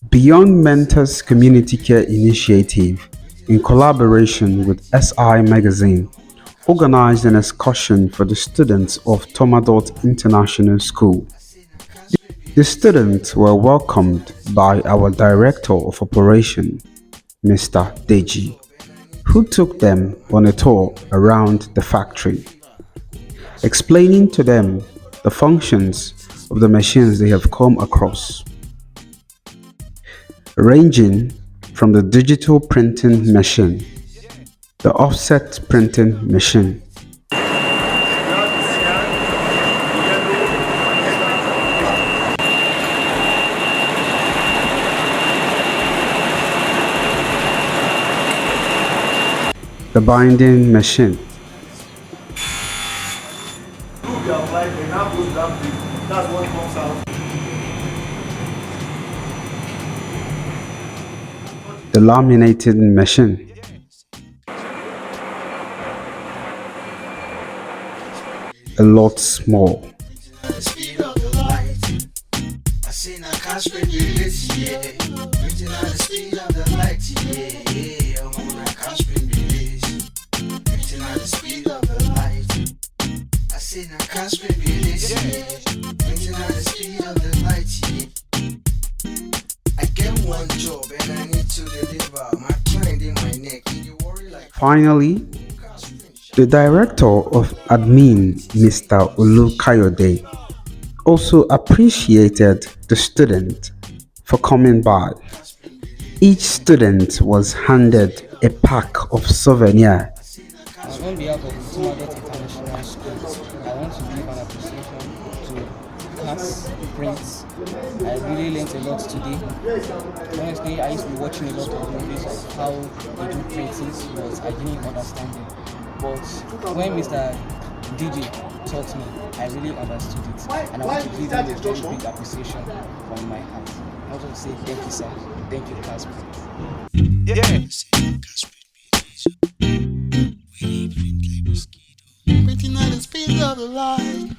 Beyond Mentors Community Care Initiative, in collaboration with SI Magazine, organized an excursion for the students of Tomadort International School. The students were welcomed by our Director of Operation, Mr. Deji, who took them on a tour around the factory, explaining to them the functions of the machines they have come across, ranging from the digital printing machine, the offset printing machine, the binding machine, the laminating machine, a lot more. Finally, the Director of Admin, Mr. Olukayode, also appreciated the student for coming by. Each student was handed a pack of souvenirs. On behalf of Tomadort International School, I want to give an appreciation to class prints. I really learned a lot today. Honestly, I used to be watching a lot of movies of how they do printings, but I didn't understand it. But when Mr. DJ taught me, I really understood it. And I want to give him a very big appreciation from my heart. I want to say thank you, sir. Thank you, class prints. Printing at the speed of the light.